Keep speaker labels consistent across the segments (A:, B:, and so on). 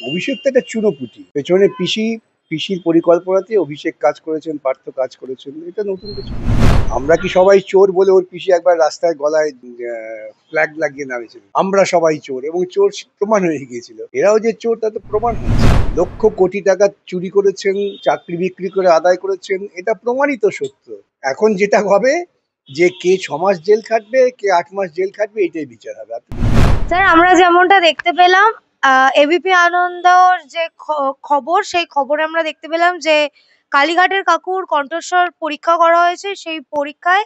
A: অভিষেক তো একটা চুনোপুঁটি। পেছনে পিসির পরিকল্পনাতে অভিষেক কাজ করেছেন, পার্থ কাজ করেছেন। এটা নতুন কিছু না। আমরা কি সবাই চোর বলে ওর পিসি একবার রাস্তায় গলায় ফ্ল্যাগ লাগিয়ে নামিয়েছিল। আমরা সবাই চোর এবং চোর প্রমাণ হয়ে গিয়েছিল। এরাও যে চোর তা তো প্রমাণ হয়েছে। লক্ষ কোটি টাকা চুরি করেছেন, চাকরি বিক্রি করে আদায় করেছেন, এটা প্রমাণিত সত্য। এখন যেটা হবে যে কে 6 মাস জেল খাটবে, কে 8 মাস জেল খাটবে, এটাই বিচার হবে।
B: স্যার, আমরা যেমনটা দেখতে পেলাম এবিপি আনন্দর যে খবর, সেই খবরে আমরা দেখতে পেলাম যে কালীঘাটের কাকুর কণ্ঠস্বর পরীক্ষা করা হয়েছে। সেই পরীক্ষায়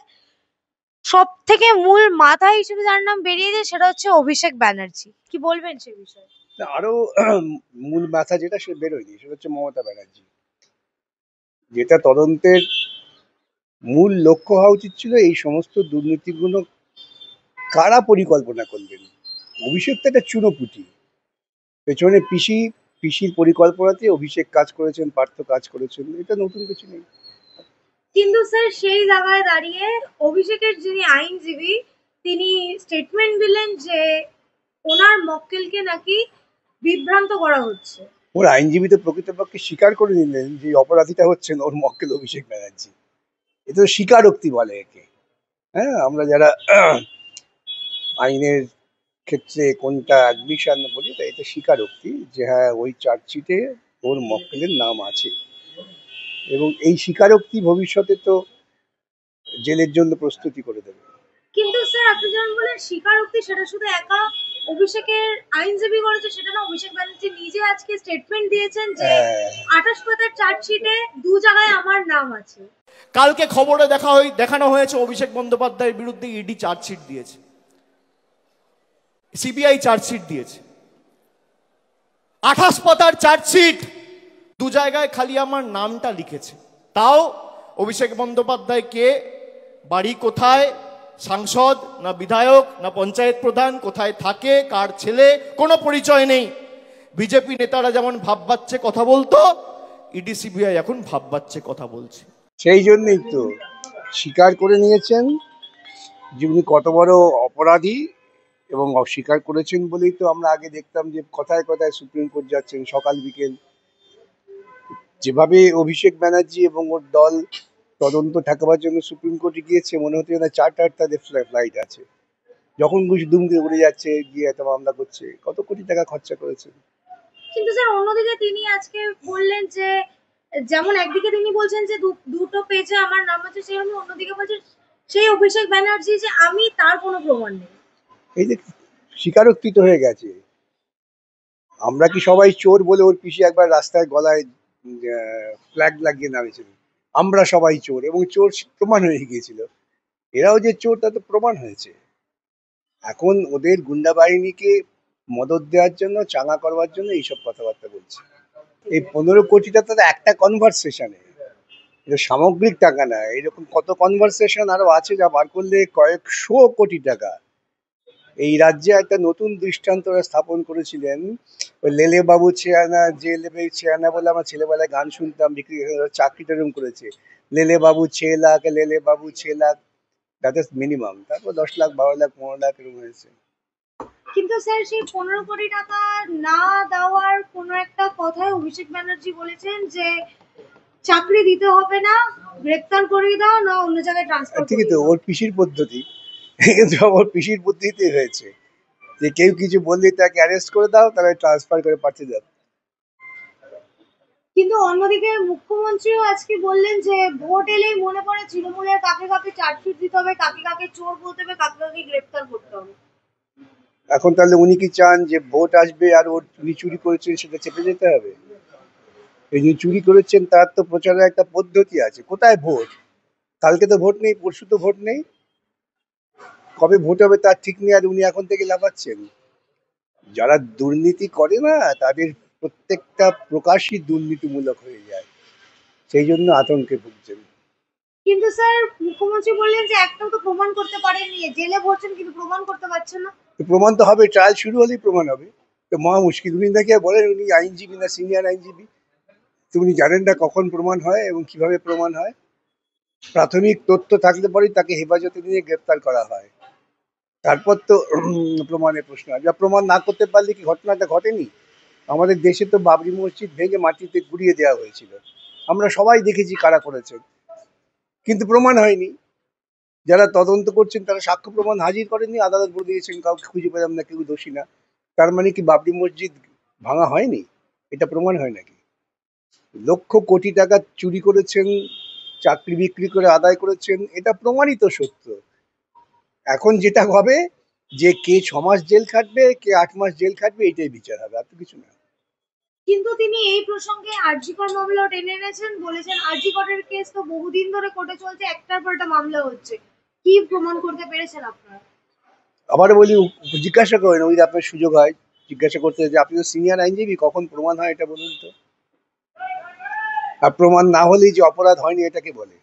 B: সব থেকে মূল মাথা হিসেবে যার নাম বেরিয়েছে সেটা হচ্ছে অভিষেক ব্যানার্জি। কি বলবেন সে বিষয়ে?
A: আরো মূল মাথা যেটা সে বেরোয়নি, সেটা হচ্ছে মমতা ব্যানার্জি। যেটা তদন্তের মূল লক্ষ্য হওয়া উচিত ছিল, এই সমস্ত দুর্নীতিগুলো কারা পরিকল্পনা করলেন। অভিষেক তো একটা চুনোপুঁটি। পেছনে পিসির পরিকল্পনাতে অভিষেক কাজ করেছেন, পার্থ কাজ করেছেন, এটা নতুন কিছু নেই।
B: কিন্তু স্যার, সেই জায়গায় দাঁড়িয়ে অভিষেকের যিনি আইনজীবী, তিনি স্টেটমেন্ট দিলেন যে ওনার মক্কেলকে নাকি বিভ্রান্ত করা হচ্ছে।
A: ওর আইনজীবী তো প্রকৃতপক্ষে স্বীকার করে নিলেন যে অপরাধীটা হচ্ছেন ওর মক্কেল অভিষেক ব্যানার্জি। এ তো স্বীকারোক্তি বলে একে। হ্যাঁ, আমরা যারা আইনের ক্ষেত্রে কোনটা অ্যাডমিশন বলি, তাই এটা স্বীকারোক্তি যে হ্যাঁ, ওই চার্জশিটে ওর মক্কেলের নাম আছে এবং এই স্বীকারোক্তি ভবিষ্যতে তো জেলের জন্য প্রস্তুতি করে দেবে।
B: কিন্তু স্যার, আপনি যেমন বলেন স্বীকারোক্তি, সেটা শুধু একা অভিষেকের আইনজীবী করেছে সেটা না, অভিষেক ব্যানার্জি নিজে আজকে স্টেটমেন্ট দিয়েছেন যে 28 পাতার চার্জশিটে 2 জায়গায় আমার নাম আছে।
C: কালকে খবরে দেখানো হয়েছে অভিষেক বন্দ্যোপাধ্যায়ের বিরুদ্ধে ইডি চার্জশিট দিয়েছে, সিবিআই চার্জশিট দিয়েছে। 28 পাতার চার্জশিট, 2 জায়গায় খালি আমার নামটা লিখেছে। তাও অভিষেক বন্দ্যোপাধ্যায় কে, বাড়ি কোথায়, সাংসদ না বিধায়ক না পঞ্চায়েত প্রধান, কোথায় থাকে, কার ছেলে, কোনো পরিচয় নেই। বিজেপি নেতারা যেমন ভাববাচ্ছে কথা বলতো, ইডি সিবিআই এখন ভাববাচ্ছে কথা বলছে।
A: সেই জন্যই তো স্বীকার করে নিয়েছেন যে উনি কত বড় অপরাধী, এবং অস্বীকার করেছেন বলেই তো আমরা আগে দেখতাম যে কথায় কথায় সুপ্রিম কোর্ট যাচ্ছেন সকাল বিকেল। যেভাবে অভিষেক ব্যানার্জি এবং ওর দল তদন্ত ঠেকাবার জন্য সুপ্রিম কোর্টে গিয়েছে, মনে হচ্ছে না 4টা তাদের ফ্লাইট আছে, যখন খুশি দুম দিয়ে উড়ে যাচ্ছে, গিয়ে এত মামলা করছে, কত কোটি টাকা খরচা করেছে।
B: কিন্তু স্যার, অন্যদিকে তিনি আজকে বললেন যে যেমন একদিকে তিনি বলছেন যে দুটো পেজে আমার নাম আছে, সেরকম অন্যদিকে বলছেন সেই অভিষেক ব্যানার্জি যে আমি, তার কোনো প্রমাণ নেই।
A: এই যে স্বীকারোক্তি তো হয়ে গেছে। আমরা কি সবাই চোর বলে ওর পিসি একবার রাস্তায় গলায় ফ্ল্যাগ লাগিয়ে নামিয়েছিল। আমরা সবাই চোর এবং চোর প্রমাণ হয়ে গিয়েছিল। এরাও যে চোর তা তো প্রমাণ হয়েছে। এখন ওদের গুন্ডা বাহিনীকে মদত দেওয়ার জন্য, চাঙা করবার জন্য এইসব কথাবার্তা বলছে। এই 15 কোটিটা তো একটা কনভারসেশনে, এটা সামগ্রিক টাকা না। এরকম কত কনভারসেশন আরো আছে, যা বার করলে কয়েকশো কোটি টাকা। এই রাজ্যে একটা নতুন দৃষ্টান্ত স্থাপন করেছিলেন। ওই লেলে বাবু ছেয়ানা, যে লেবে ছেয়ানা বলে আমার ছেলেবেলায় গান শুনতাম, বিক্রি চাকরিটা এরকম করেছে, লেলে বাবু 6 লাখ, লেলে বাবু 6 লাখ, দ্যাট ইজ মিনিমাম। তারপর 10 লাখ, 12 লাখ, 15 লাখ এরকম হয়েছে।
B: কিন্তু স্যার, সেই 15 কোটি টাকা না দেওয়ার কোনো একটা কথায় অভিষেক ব্যানার্জি বলেছেন যে চাকরি দিতে হবে না, গ্রেপ্তার করিয়ে দাও, না অন্য জায়গায় ট্রান্সফার।
A: ঠিকই তো, ওর পিসির পদ্ধতি। ওর পিসির পদ্ধতিতে হয়েছে যে কেউ কিছু বললে তাকে অ্যারেস্ট করে দাও, তাহলে ট্রান্সফার করে পাঠিয়ে দাও।
B: কিন্তু অন্যদিকে মুখ্যমন্ত্রীও আজকে বললেন যে ভোট এলেই মনে পড়ে তৃণমূলের কাকে কাকে চার্জশিট দিতে হবে, কাকে কাকে চোর বলতে হবে, কাকে কাকে গ্রেপ্তার করতে হবে।
A: এখন তাহলে উনি কি চান যে ভোট আসবে আর উনি চুরি করেছেন সেটা চেপে যেতে হবে? যিনি চুরি করেছেন তার তো প্রচারের একটা পদ্ধতি আছে। কোথায় ভোট? কালকে তো ভোট নেই, পরশু তো ভোট নেই, কবে ভোট হবে তার ঠিক নেই, আর উনি এখন থেকে লাফাচ্ছেন। যারা দুর্নীতি করে না, তাদের প্রত্যেকটা প্রকাশই দুর্নীতিমূলক হয়ে যায়, সেই জন্য আতঙ্কে ভুগছেন।
B: কিন্তু স্যার, মুখ্যমন্ত্রী বললেন যে একটাও তো প্রমাণ করতে পারেননি, জেলে ভরছেন কিন্তু প্রমাণ করতে পারছেন না।
A: প্রমাণ তো হবে, ট্রায়াল শুরু হলেই প্রমাণ হবে। তো মহা মুশকিল। উনি নাকি বলেন উনি আইনজীবী না সিনিয়র আইনজীবী, তো উনি জানেন না কখন প্রমাণ হয় এবং কিভাবে প্রমাণ হয়। প্রাথমিক তথ্য থাকলে পরেই তাকে হেফাজতে নিয়ে গ্রেপ্তার করা হয়, তারপর তো প্রমাণের প্রশ্ন। যা প্রমাণ না করতে পারলে কি ঘটনাটা ঘটেনি? আমাদের দেশে তো বাবরি মসজিদ ভেঙে মাটিতে গুড়িয়ে দেওয়া হয়েছিল, আমরা সবাই দেখেছি কারা করেছে, কিন্তু প্রমাণ হয়নি। যারা তদন্ত করছেন তারা সাক্ষ্য প্রমাণ হাজির করেননি, আদালত বলে দিয়েছেন কাউকে খুঁজে পেলাম না, কেউ দোষী না। তার মানে কি বাবরি মসজিদ ভাঙা হয়নি? এটা প্রমাণ হয় নাকি? লক্ষ কোটি টাকা চুরি করেছেন, চাকরি বিক্রি করে আদায় করেছেন, এটা প্রমাণিত সত্য। এখন যেটা হবে যে কে 6 মাস জেল খাটবে, কে 8 মাস জেল খাটবে, এটাই বিচার হবে, আর তো কিছু না।
B: কিন্তু তিনি এই প্রসঙ্গে আরজিকর মামলাও টেনে এনেছেন, বলেছেন আরজিকরের কেস তো বহুদিন ধরে কোর্টে চলছে, একটার পর একটা মামলা হচ্ছে, কি প্রমাণ করতে পেরেছেন আপনারা?
A: আবার বলি, জিজ্ঞাসা করেন, ওই যে আপনার সুযোগ হয় জিজ্ঞাসা করতে, যে আপনি তো সিনিয়র আইনজীবী, কখন প্রমাণ হয় এটা বলুন তো। আর প্রমাণ না হলেই যে অপরাধ হয়নি এটাকে বলে।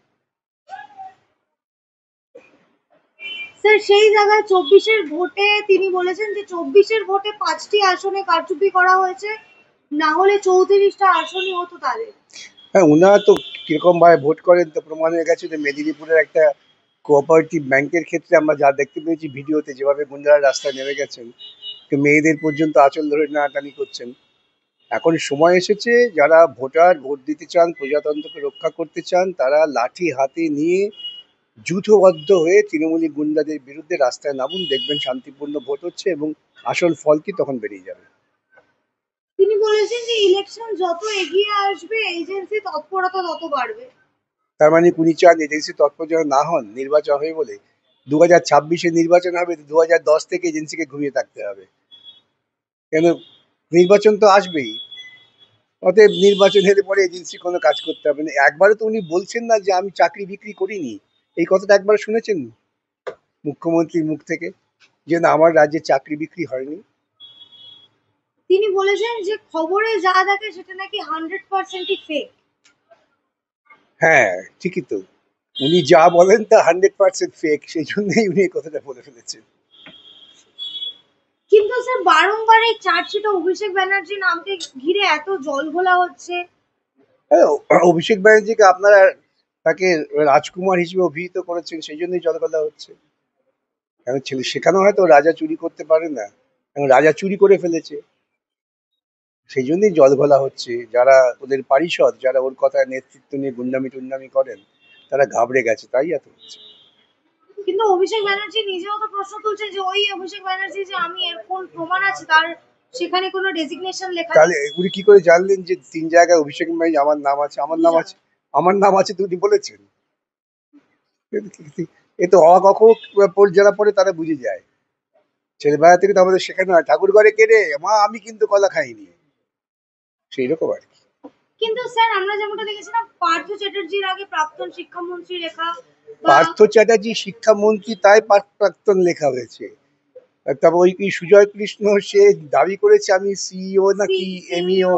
B: স্যার সেই জায়গায় 24-এর ভোটে তিনি বলেছেন যে 24-এর ভোটে 5টি আসনে কারচুপি করা হয়েছে, না হলে 34টা আসনই হতো তাদের।
A: হ্যাঁ, ওনারা তো কিরকম ভাবে ভোট করেন তো প্রমাণ হয়ে গেছে। যে মেদিনীপুরের একটা কোঅপারেটিভ ব্যাংকের ক্ষেত্রে আমরা যা দেখতে পেয়েছি ভিডিওতে, যেভাবে গুন্ডারা রাস্তায় নেমে গেছেন, তো মেয়েদের পর্যন্ত আঁচল ধরে টানাটানি করছেন। এখন সময় এসেছে, যারা ভোটার, ভোট দিতে চান, প্রজাতন্ত্রকে রক্ষা করতে চান, তারা লাঠি হাতে নিয়ে যূথবদ্ধ হয়ে তৃণমূলী গুন্ডাদের বিরুদ্ধে রাস্তায় নামুন, দেখবেন শান্তিপূর্ণ ভোট হচ্ছে এবং আসল ফল কি তখন বেরিয়ে যাবে।
B: তিনি বলেছেন যে ইলেকশন যত এগিয়ে আসবে এজেন্সি তৎপরতা তত বাড়বে।
A: তার মানে উনি চান এজেন্সি তৎপর যেন না হন নির্বাচন হয়ে বলে। 2026-এ নির্বাচন হবে, 2010 থেকে এজেন্সিকে ঘুমিয়ে থাকতে হবে, কেন? নির্বাচন তো আসবেই, অতএব নির্বাচন হলে পরে এজেন্সি কোনো কাজ করতে হবে না। একবারও তো উনি বলছেন না যে আমি চাকরি বিক্রি করিনি, এই কথাটা একবার শুনেছেন মুখ্যমন্ত্রীর মুখ থেকে, যে না আমার রাজ্যে চাকরি বিক্রি হয়নি?
B: তিনি বলেছেন যে খবরে যা দেখে সেটা নাকি 100%ই ফেক।
A: হ্যাঁ, ঠিকই তো। উনি যা বলেন তা 100% ফেক, সেই জন্যই উনি এই কথাটা বলে ফেলেছেন।
B: কিন্তু স্যার বারংবার এই চার্জশিটে অভিষেক ব্যানার্জির নামকে ঘিরে এত জলঘোলা হচ্ছে।
A: হ্যাঁ, অভিষেক ব্যানার্জিকে আপনারা তাকে রাজকুমার হিসেবে অভিহিত করেছেন, সেই জন্যই জলগলা হচ্ছে। কারণ ছেলে শেখানো হয়তো রাজা চুরি করতে পারে না, এখন রাজা চুরি করে ফেলেছে, সেই জন্যই জলঘোলা হচ্ছে। যারা ওদের পারিষদ, যারা ওর কথায় নেতৃত্ব নিয়ে গুন্ডামি টুন্ডামি করেন, তারা ঘাবড়ে গেছে, তাই এত হচ্ছে।
B: কিন্তু অভিষেক ব্যানার্জি নিজেও তো প্রশ্ন তুলছেন যে ওই অভিষেক ব্যানার্জি যে আমি এর কোন প্রমাণ আছে তার সেখানে কোনো ডেজিগনেশন লেখা
A: তাহলে
B: নেই।
A: উনি কি করে জানলেন যে 3 জায়গায় অভিষেক ব্যানার্জি আমার নাম আছে? আমার নাম আছে, আমার নাম আছে তো উনি বলেছেন। এ তো অ ক খ যারা পড়ে তারা বুঝে যায়। ছেলেবেলা থেকে তো আমাদের শেখানো হয়, ঠাকুর ঘরে কে রে মা, আমি কিন্তু কলা খাইনি, সেই রকম আর কি।
B: কিন্তু স্যার আমরা যেমনটা দেখেছিলাম পার্থ চ্যাটার্জির আগে প্রাক্তন শিক্ষামন্ত্রী লেখা বা
A: পার্থ চ্যাটার্জি শিক্ষামন্ত্রী, তাই প্রাক্তন লেখা হয়েছে। তারপর ওই কি সুজয় কৃষ্ণ, সে দাবি করেছে আমি সিইও নাকি এমইও,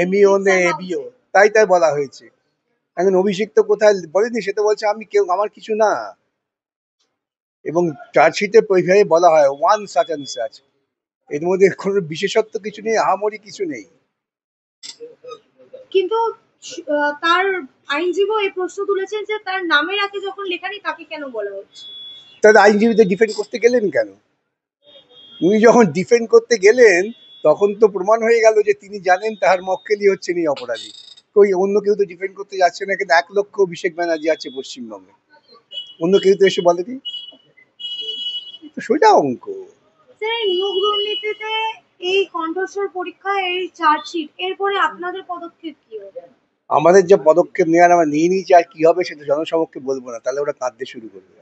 A: এমইও নে এবিও, তাই তাই বলা হয়েছে। এখন অভিষেক তো কোথায় বলেনি, সে তো বলছে আমি কেউ, আমার কিছু না। এবং চার্জশিটে ওইভাবে বলা হয় ওয়ান সাচ অ্যান্ড সাচ, এর মধ্যে কোনো বিশেষত্ব কিছু নেই, আহামরি কিছু নেই।
B: কিন্তু তার আইনজীবী এই প্রশ্ন তুলেছেন যে তার নামের আগে যখন লেখা নেই তাকে কেন বলা হচ্ছে।
A: তাহলে আইনজীবীদের ডিফেন্ড করতে গেলেন কেন? উনি যখন ডিফেন্ড করতে গেলেন তখন তো প্রমাণ হয়ে গেল যে তিনি জানেন তাহার মক্কেলই হচ্ছেন এই অপরাধী। কই অন্য কেউ তো ডিফেন্ড করতে যাচ্ছে না, কিন্তু 1 লক্ষ অভিষেক ব্যানার্জি আছে পশ্চিমবঙ্গে, অন্য কেউ তো এসে বলেনি, তো সেটা অঙ্ক।
B: স্যার এই নিয়োগ দুর্নীতিতে এই কণ্ঠস্বর পরীক্ষা এই চার্জশিট এরপরে আপনাদের পদক্ষেপ কি হবে?
A: আমাদের যে পদক্ষেপ নেওয়ার আমরা নিয়ে নিয়েছি, আর কি হবে সেটা জনসমক্ষে বলবো না, তাহলে ওরা কাঁদতে শুরু করবে।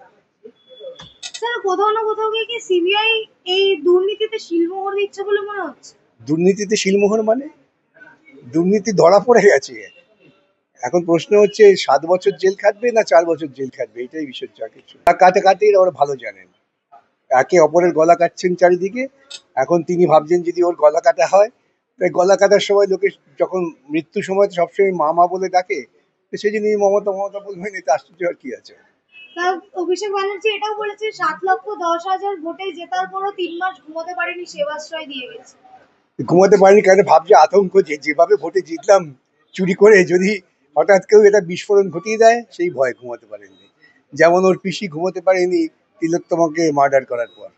B: স্যার কোথাও না কোথাও গিয়ে কি সিবিআই এই দুর্নীতিতে শিলমোহর দিচ্ছে বলে মনে হচ্ছে?
A: দুর্নীতিতে শিলমোহর মানে? দুর্নীতি ধরা পড়ে গেছে। এখন প্রশ্ন হচ্ছে 7 বছর জেল খাটবে না 4 বছর জেল খাটবে, এটাই বিষয়, যা কিছু কাটে কাটে ওরা ভালো জানেন। একে অপরের গলা কাটছেন চারিদিকে। এখন তিনি ভাবছেন যদি ওর গলা কাটা হয়, তাই গলা কাটার সময় লোকে যখন মৃত্যুর সময় তো সবসময় মা মা বলে ডাকে, তো সেই জন্য মমতা মমতা বলবেন, এতে আশ্চর্য আর কি আছে।
B: তা অভিষেক ব্যানার্জি এটাও বলেছে 7,10,000 ভোটে জেতার পরও 3 মাস ঘুমাতে পারেনি, সেবাশ্রয় দিয়ে গেছে।
A: ঘুমাতে পারিনি কেন ভাবছে, আতঙ্ক, যে যেভাবে ভোটে জিতলাম চুরি করে, যদি হঠাৎ কেউ এটা বিস্ফোরণ ঘটিয়ে দেয়, সেই ভয় ঘুমাতে পারেননি। যেমন ওর পিসি ঘুমাতে পারেনি তিলোত্তমাকে মার্ডার করার পর।